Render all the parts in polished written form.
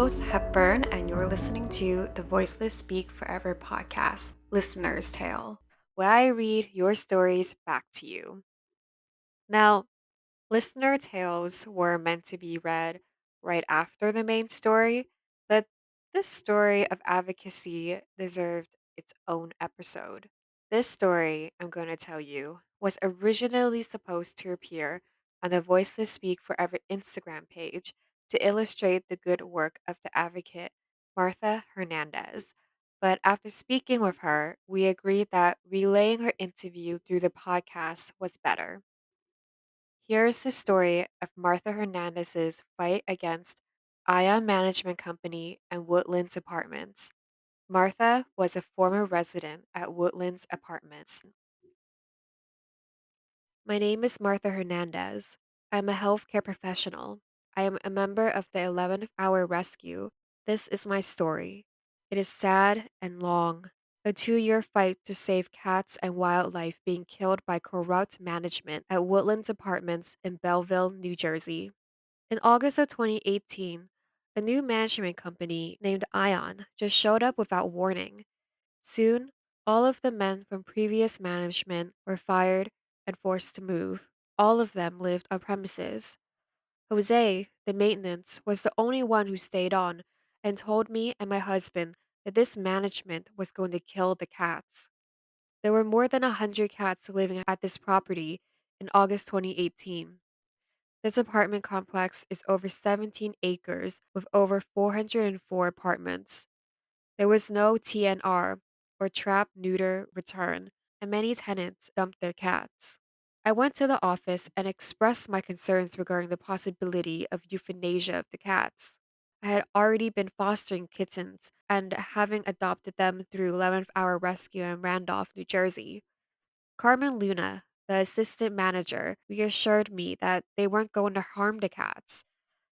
host, Hepburn, and you're listening to the Voiceless Speak Forever podcast, Listener's Tale, where I read your stories back to you. Now, listener tales were meant to be read right after the main story, but this story of advocacy deserved its own episode. This story I'm going to tell you was originally supposed to appear on the Voiceless Speak Forever Instagram page to illustrate the good work of the advocate Martha Hernandez. But after speaking with her, we agreed that relaying her interview through the podcast was better. Here's the story of Martha Hernandez's fight against Aion Management Company and Woodlands Apartments. Martha was a former resident at Woodlands Apartments. My name is Martha Hernandez. I'm a healthcare professional. I am a member of the 11th Hour Rescue. This is my story. It is sad and long. A 2 year fight to save cats and wildlife being killed by corrupt management at Woodlands Apartments in Belleville, New Jersey. In August of 2018, a new management company named Ion just showed up without warning. Soon, all of the men from previous management were fired and forced to move. All of them lived on premises. Jose, the maintenance, was the only one who stayed on and told me and my husband that this management was going to kill the cats. There were more than 100 cats living at this property in August 2018. This apartment complex is over 17 acres with over 404 apartments. There was no TNR, or trap, neuter, return, and many tenants dumped their cats. I went to the office and expressed my concerns regarding the possibility of euthanasia of the cats. I had already been fostering kittens and having adopted them through 11th Hour Rescue in Randolph, New Jersey. Carmen Luna, the assistant manager, reassured me that they weren't going to harm the cats.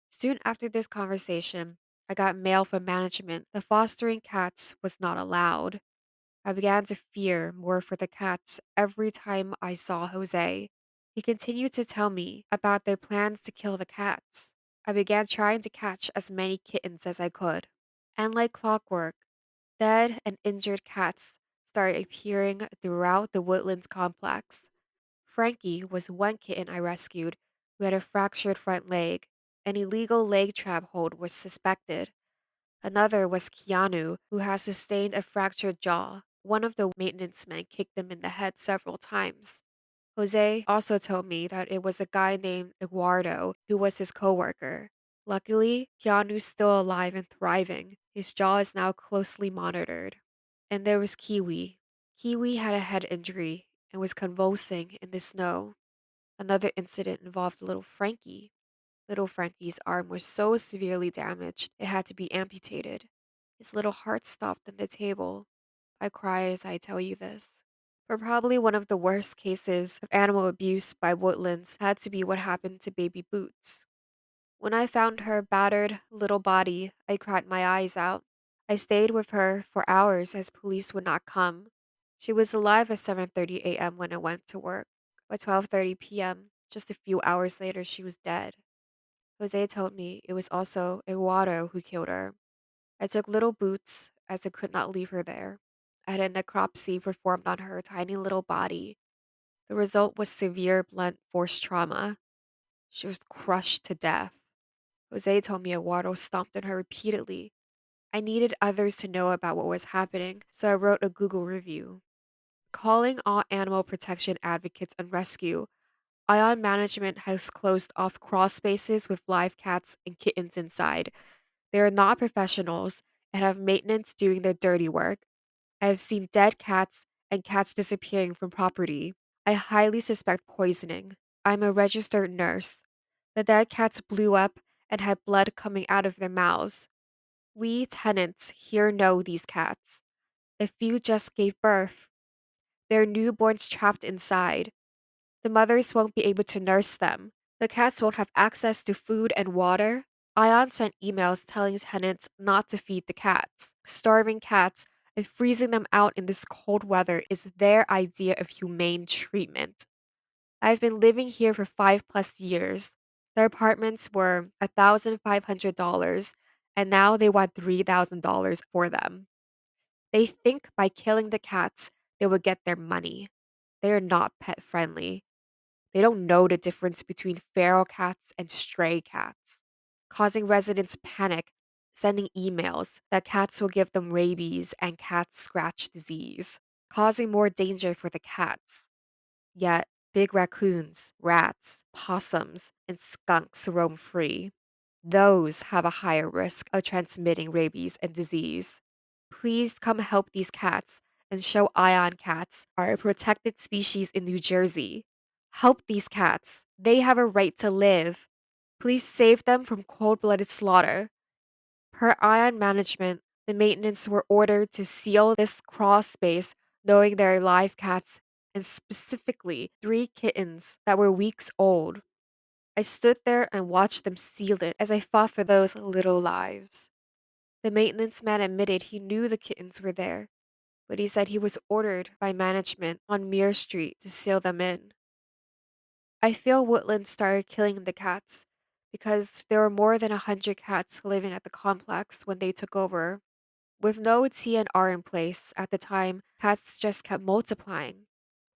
Soon after this conversation, I got mail from management that fostering cats was not allowed. I began to fear more for the cats every time I saw Jose. He continued to tell me about their plans to kill the cats. I began trying to catch as many kittens as I could. And like clockwork, dead and injured cats started appearing throughout the Woodlands complex. Frankie was one kitten I rescued who had a fractured front leg. An illegal leg trap hold was suspected. Another was Keanu, who has sustained a fractured jaw. One of the maintenance men kicked him in the head several times. Jose also told me that it was a guy named Eduardo who was his coworker. Luckily, Keanu's still alive and thriving. His jaw is now closely monitored. And there was Kiwi. Kiwi had a head injury and was convulsing in the snow. Another incident involved little Frankie. Little Frankie's arm was so severely damaged it had to be amputated. His little heart stopped on the table. I cry as I tell you this. But probably one of the worst cases of animal abuse by Woodlands had to be what happened to baby Boots. When I found her battered little body, I cried my eyes out. I stayed with her for hours as police would not come. She was alive at 7:30 a.m. when I went to work. By 12:30 p.m., just a few hours later, she was dead. Jose told me it was also Eduardo who killed her. I took little Boots as I could not leave her there. I had a necropsy performed on her tiny little body. The result was severe blunt force trauma. She was crushed to death. Jose told me Eduardo stomped on her repeatedly. I needed others to know about what was happening, so I wrote a Google review. Calling all animal protection advocates on rescue, Ion Management has closed off crawl spaces with live cats and kittens inside. They are not professionals and have maintenance doing their dirty work. I have seen dead cats and cats disappearing from property. I highly suspect poisoning. I'm a registered nurse. The dead cats blew up and had blood coming out of their mouths. We tenants here know these cats. A few just gave birth. Their newborns trapped inside. The mothers won't be able to nurse them. The cats won't have access to food and water. Ion sent emails telling tenants not to feed the cats. Starving cats and freezing them out in this cold weather is their idea of humane treatment. I've been living here for 5+ years. The apartments were $1,500 and now they want $3,000 for them. They think by killing the cats, they will get their money. They are not pet friendly. They don't know the difference between feral cats and stray cats, causing residents panic, sending emails that cats will give them rabies and cat scratch disease, causing more danger for the cats. Yet, big raccoons, rats, possums, and skunks roam free. Those have a higher risk of transmitting rabies and disease. Please come help these cats and show Ion cats are a protected species in New Jersey. Help these cats. They have a right to live. Please save them from cold blooded slaughter. Per Aion Management, the maintenance were ordered to seal this crawl space knowing there are live cats and specifically three kittens that were weeks old. I stood there and watched them seal it as I fought for those little lives. The maintenance man admitted he knew the kittens were there, but he said he was ordered by management on Muir Street to seal them in. I feel Woodlands started killing the cats because there were more than 100 cats living at the complex when they took over. With no TNR in place at the time, cats just kept multiplying.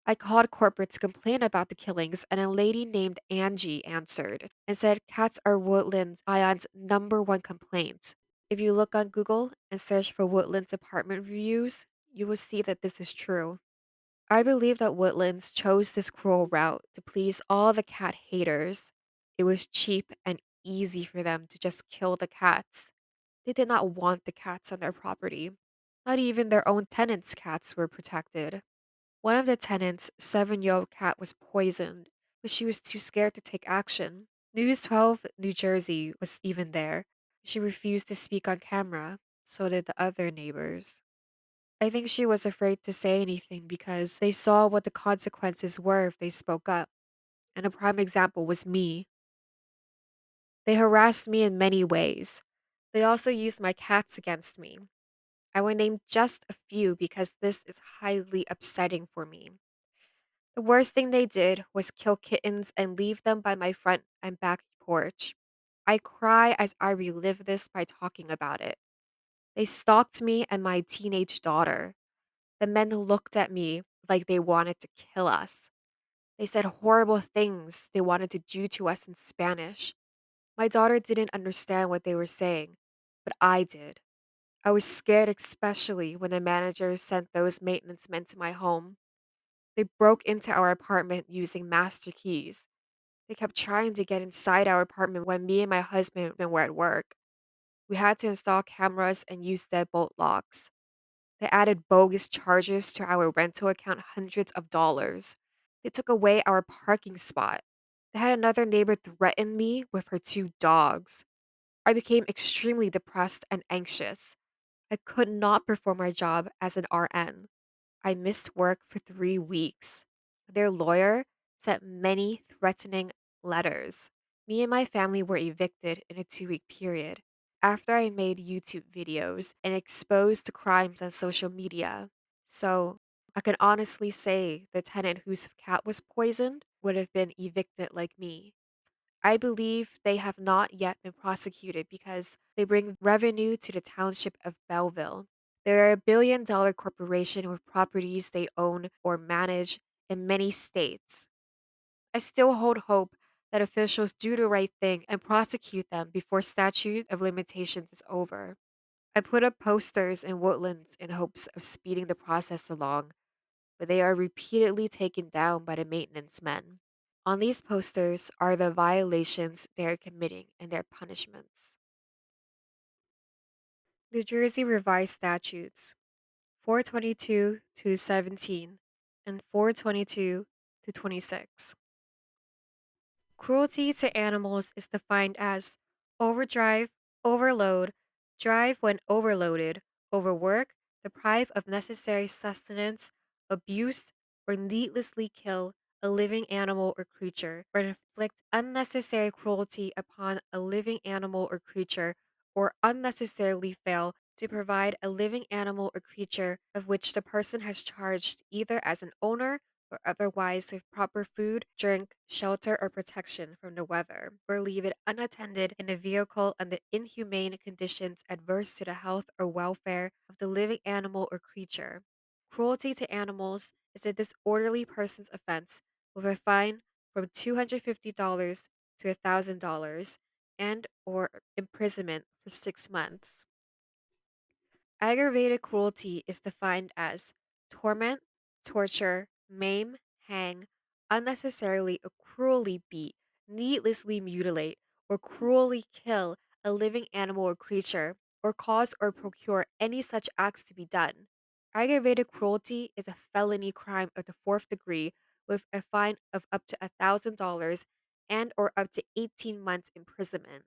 I called corporate to complain about the killings, and a lady named Angie answered and said cats are Woodlands Ion's #1 complaint. If you look on Google and search for Woodlands apartment reviews, you will see that this is true. I believe that Woodlands chose this cruel route to please all the cat haters. It was cheap and easy for them to just kill the cats. They did not want the cats on their property. Not even their own tenants' cats were protected. One of the tenants' 7-year-old cat was poisoned, but she was too scared to take action. News 12 New Jersey was even there. She refused to speak on camera. So did the other neighbors. I think she was afraid to say anything because they saw what the consequences were if they spoke up. And a prime example was me. They harassed me in many ways. They also used my cats against me. I will name just a few because this is highly upsetting for me. The worst thing they did was kill kittens and leave them by my front and back porch. I cry as I relive this by talking about it. They stalked me and my teenage daughter. The men looked at me like they wanted to kill us. They said horrible things they wanted to do to us in Spanish. My daughter didn't understand what they were saying, but I did. I was scared, especially when the manager sent those maintenance men to my home. They broke into our apartment using master keys. They kept trying to get inside our apartment when me and my husband were at work. We had to install cameras and use deadbolt locks. They added bogus charges to our rental account, hundreds of dollars. They took away our parking spot. They had another neighbor threaten me with her two dogs. I became extremely depressed and anxious. I could not perform my job as an RN. I missed work for 3 weeks. Their lawyer sent many threatening letters. Me and my family were evicted in a 2-week period after I made YouTube videos and exposed to crimes on social media. So I can honestly say the tenant whose cat was poisoned would have been evicted like me. I believe they have not yet been prosecuted because they bring revenue to the township of Belleville. They're a $1 billion corporation with properties they own or manage in many states. I still hold hope that officials do the right thing and prosecute them before statute of limitations is over. I put up posters in Woodlands in hopes of speeding the process along, but they are repeatedly taken down by the maintenance men. On these posters are the violations they are committing and their punishments. New Jersey Revised Statutes 422 to 17 and 422 to 26. Cruelty to animals is defined as overdrive, overload, drive when overloaded, overwork, deprive of necessary sustenance, abuse, or needlessly kill a living animal or creature, or inflict unnecessary cruelty upon a living animal or creature, or unnecessarily fail to provide a living animal or creature of which the person has charged either as an owner or otherwise with proper food, drink, shelter, or protection from the weather, or leave it unattended in a vehicle under inhumane conditions adverse to the health or welfare of the living animal or creature. Cruelty to animals is a disorderly person's offense with a fine from $250 to $1,000 and or imprisonment for 6 months. Aggravated cruelty is defined as torment, torture, maim, hang, unnecessarily or cruelly beat, needlessly mutilate, or cruelly kill a living animal or creature, or cause or procure any such acts to be done. Aggravated cruelty is a felony crime of the fourth degree with a fine of up to $1,000 and or up to 18 months imprisonment.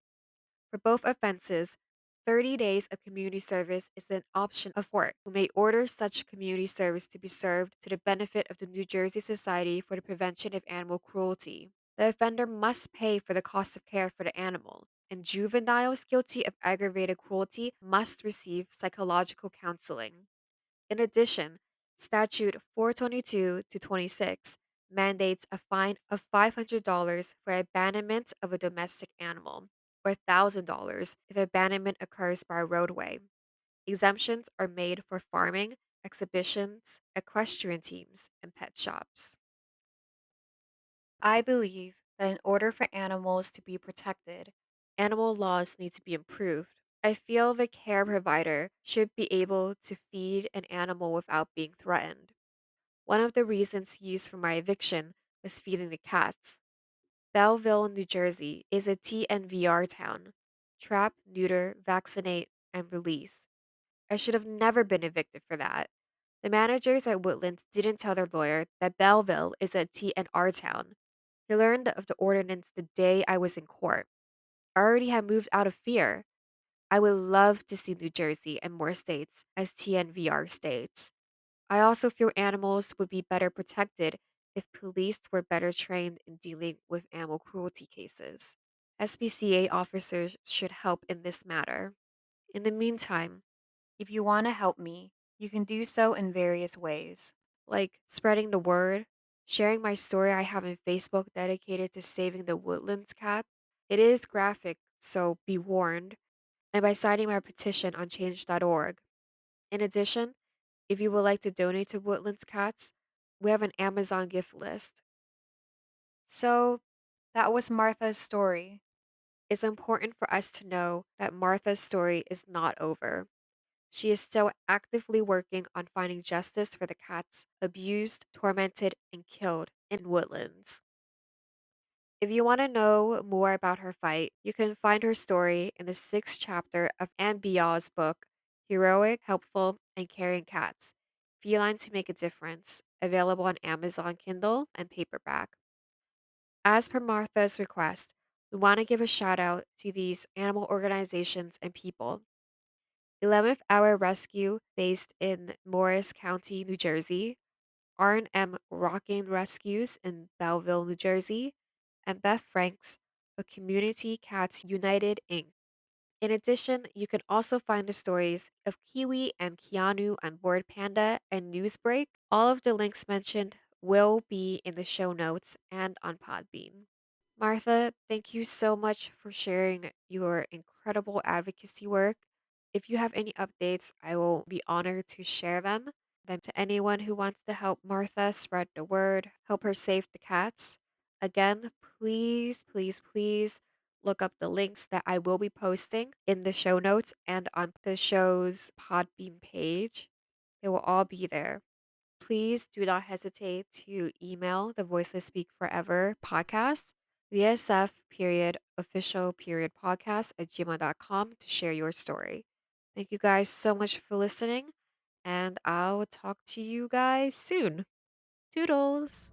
For both offenses, 30 days of community service is an option of court who may order such community service to be served to the benefit of the New Jersey Society for the Prevention of Animal Cruelty. The offender must pay for the cost of care for the animal, and juveniles guilty of aggravated cruelty must receive psychological counseling. In addition, Statute 422 to 26 mandates a fine of $500 for abandonment of a domestic animal, or $1,000 if abandonment occurs by a roadway. Exemptions are made for farming, exhibitions, equestrian teams, and pet shops. I believe that in order for animals to be protected, animal laws need to be improved. I feel the care provider should be able to feed an animal without being threatened. One of the reasons used for my eviction was feeding the cats. Belleville, New Jersey is a TNVR town: trap, neuter, vaccinate, and release. I should have never been evicted for that. The managers at Woodlands didn't tell their lawyer that Belleville is a TNR town. He learned of the ordinance the day I was in court. I already had moved out of fear. I would love to see New Jersey and more states as TNVR states. I also feel animals would be better protected if police were better trained in dealing with animal cruelty cases. SPCA officers should help in this matter. In the meantime, if you want to help me, you can do so in various ways, like spreading the word, sharing my story I have on Facebook dedicated to saving the Woodlands Cats. It is graphic, so be warned, and by signing my petition on change.org. In addition, if you would like to donate to Woodlands Cats, we have an Amazon gift list. So, that was Martha's story. It's important for us to know that Martha's story is not over. She is still actively working on finding justice for the cats abused, tormented, and killed in Woodlands. If you want to know more about her fight, you can find her story in the sixth chapter of Anne Bial's book, Heroic, Helpful, and Caring Cats: Feline to Make a Difference, available on Amazon Kindle and paperback. As per Martha's request, we want to give a shout out to these animal organizations and people: 11th Hour Rescue, based in Morris County, New Jersey; R&M Rockin' Rescues in Belleville, New Jersey; and Beth Franks of Community Cats United, Inc. In addition, you can also find the stories of Kiwi and Keanu on Board Panda and Newsbreak. All of the links mentioned will be in the show notes and on Podbean. Martha, thank you so much for sharing your incredible advocacy work. If you have any updates, I will be honored to share them to anyone who wants to help Martha spread the word, help her save the cats. Again, please, please, please look up the links that I will be posting in the show notes and on the show's Podbean page. They will all be there. Please do not hesitate to email the Voiceless Speak Forever podcast, VSF period official period podcast at gmail.com to share your story. Thank you guys so much for listening, and I'll talk to you guys soon. Toodles!